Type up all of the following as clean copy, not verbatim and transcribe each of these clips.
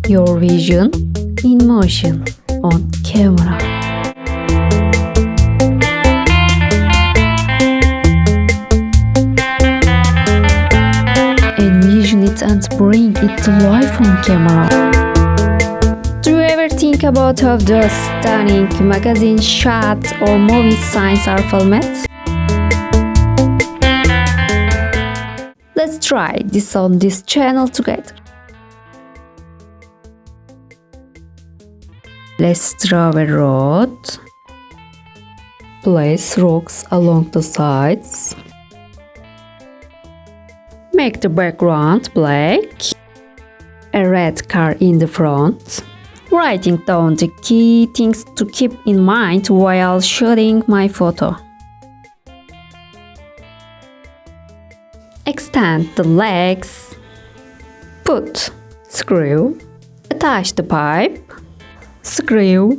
Your vision in motion on camera. Envision it and bring it to life on camera. Do you ever think about how those stunning magazine shots or movie scenes are filmed? Let's try this on this channel together. Let's draw a road. Place rocks along the sides. Make the background black. A red car in the front. Writing down the key things to keep in mind while shooting my photo. Extend the legs. Put screw. Attach the pipe. Screw.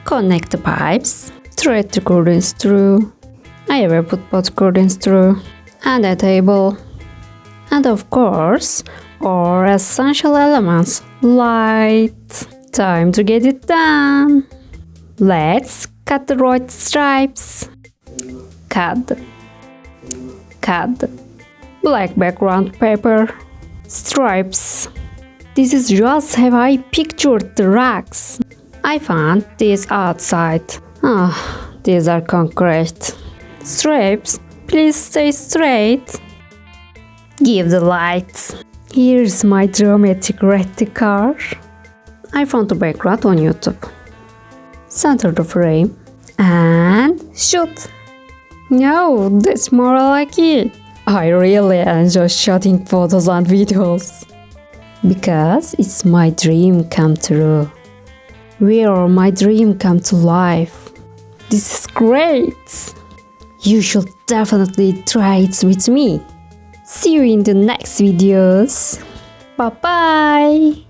Connect the pipes. Thread the curtains through. I ever put both curtains through. And a table. And of course, our essential elements. Light. Time to get it done. Let's cut the right stripes. Cut. Black background paper. Stripes. This is just how I pictured the rocks. I found these outside. These are concrete. Stripes, please stay straight. Give the lights. Here's my dramatic red car. I found the background on YouTube. Center the frame and shoot. No, that's more like it. I really enjoy shooting photos and videos because it's my dream come true. Where my dream come to life. This is great. You should definitely try it with me. See you in the next videos. Bye bye.